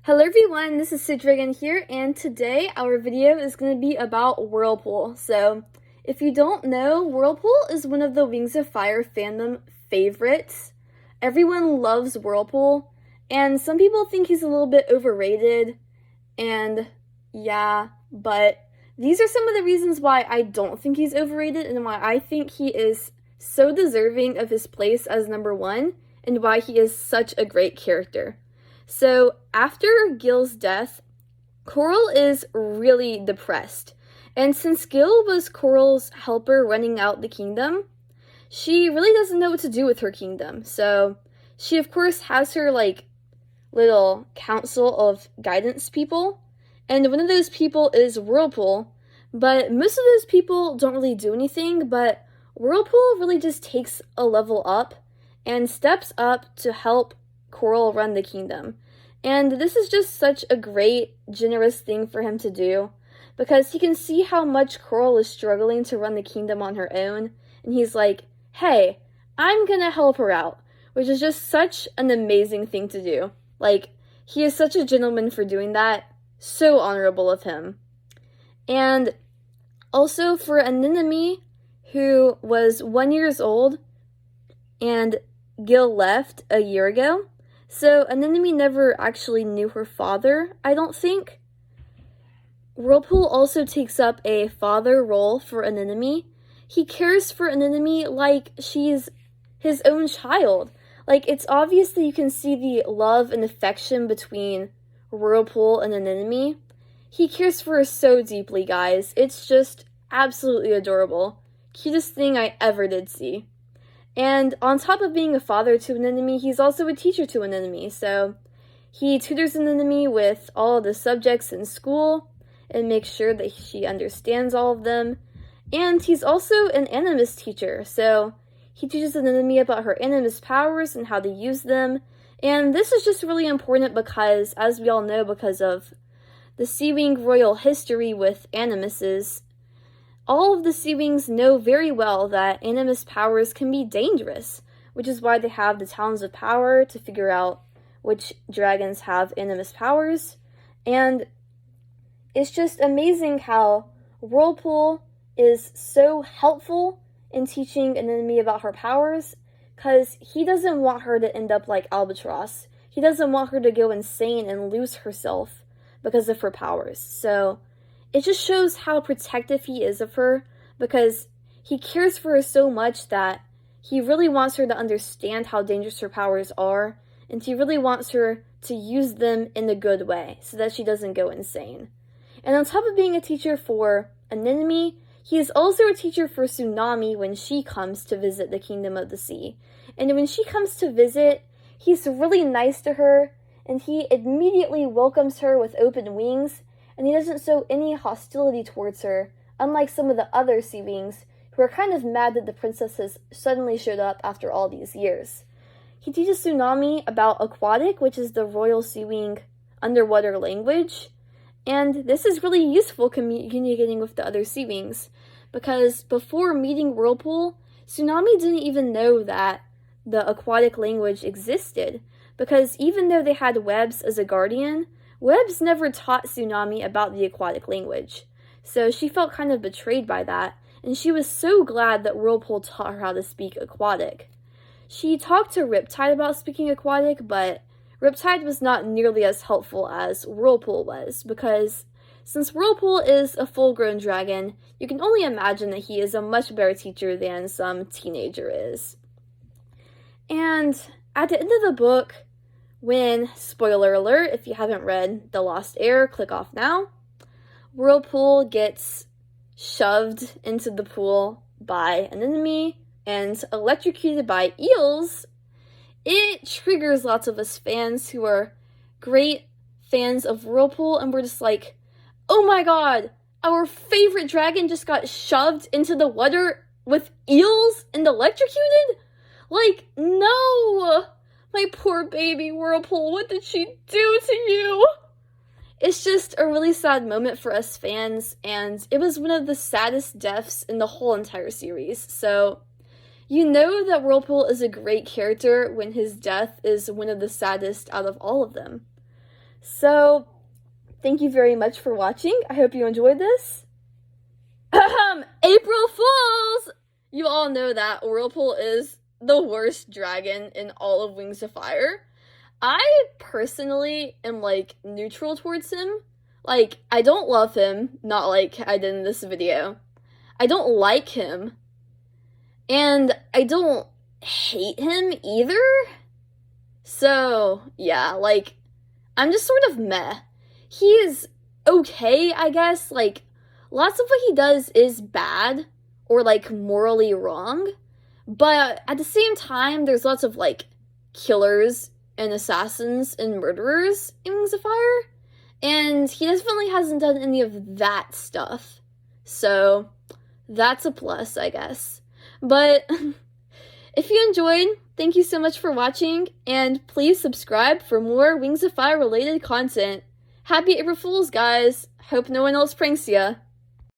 Hello everyone, this is Dragon here, and today our video is going to be about Whirlpool. So, if you don't know, Whirlpool is one of the Wings of Fire fandom favorites. Everyone loves Whirlpool, and some people think he's a little bit overrated, and yeah, but these are some of the reasons why I don't think he's overrated and why I think he is so deserving of his place as number one, and why he is such a great character. So, after Gil's death, Coral is really depressed. And since Gil was Coral's helper running out the kingdom, she really doesn't know what to do with her kingdom. So, she of course has her, little council of guidance people. And one of those people is Whirlpool. But most of those people don't really do anything, but Whirlpool really just takes a level up and steps up to help Coral run the kingdom. And this is just such a great, generous thing for him to do, because he can see how much Coral is struggling to run the kingdom on her own, and he's like, hey, I'm gonna help her out, which is just such an amazing thing to do. He is such a gentleman for doing that. So honorable of him. And also for Tsunami, who was 1 year old, and Gil left a year ago. So Tsunami never actually knew her father, I don't think. Whirlpool also takes up a father role for Tsunami. He cares for Tsunami like she's his own child. It's obvious that you can see the love and affection between Whirlpool and Tsunami. He cares for her so deeply, guys. It's just absolutely adorable. Cutest thing I ever did see. And on top of being a father to Tsunami, he's also a teacher to Tsunami. So he tutors Tsunami with all of the subjects in school and makes sure that she understands all of them. And he's also an animus teacher. So he teaches Tsunami about her animus powers and how to use them. And this is just really important because, as we all know, because of the Sea Wing royal history with animuses, all of the Sea Wings know very well that animus powers can be dangerous, which is why they have the Talons of Power to figure out which dragons have animus powers. And it's just amazing how Whirlpool is so helpful in teaching Tsunami about her powers, because he doesn't want her to end up like Albatross. He doesn't want her to go insane and lose herself because of her powers. So it just shows how protective he is of her, because he cares for her so much that he really wants her to understand how dangerous her powers are, and he really wants her to use them in a good way so that she doesn't go insane. And on top of being a teacher for Tsunami, he is also a teacher for Tsunami when she comes to visit the Kingdom of the Sea. And when she comes to visit, he's really nice to her, and he immediately welcomes her with open wings, and he doesn't show any hostility towards her, unlike some of the other Sea Wings who are kind of mad that the princess has suddenly showed up after all these years. He teaches Tsunami about Aquatic, which is the royal Sea Wing underwater language, and this is really useful communicating with the other Sea Wings, because before meeting Whirlpool, Tsunami didn't even know that the aquatic language existed, because even though they had Webs as a guardian, Webs never taught Tsunami about the aquatic language, so she felt kind of betrayed by that, and she was so glad that Whirlpool taught her how to speak aquatic. She talked to Riptide about speaking aquatic, but Riptide was not nearly as helpful as Whirlpool was, because since Whirlpool is a full-grown dragon, you can only imagine that he is a much better teacher than some teenager is. And at the end of the book, when, spoiler alert, if you haven't read The Lost Heir, click off now, Whirlpool gets shoved into the pool by an enemy and electrocuted by eels. It triggers lots of us fans who are great fans of Whirlpool, and we're just like, oh my god, our favorite dragon just got shoved into the water with eels and electrocuted? No! My poor baby Whirlpool, what did she do to you? It's just a really sad moment for us fans, and it was one of the saddest deaths in the whole entire series, so you know that Whirlpool is a great character when his death is one of the saddest out of all of them. So, thank you very much for watching. I hope you enjoyed this. April Fools! You all know that Whirlpool is the worst dragon in all of Wings of Fire. I personally am, like, neutral towards him. Like, I don't love him, not like I did in this video. I don't like him. And I don't hate him either. So, yeah, like, I'm just sort of meh. He is okay, I guess. Like, lots of what he does is bad or, like, morally wrong. But at the same time, there's lots of, like, killers and assassins and murderers in Wings of Fire. And he definitely hasn't done any of that stuff. So, that's a plus, I guess. But if you enjoyed, thank you so much for watching, and please subscribe for more Wings of Fire related content. Happy April Fools, guys! Hope no one else pranks ya.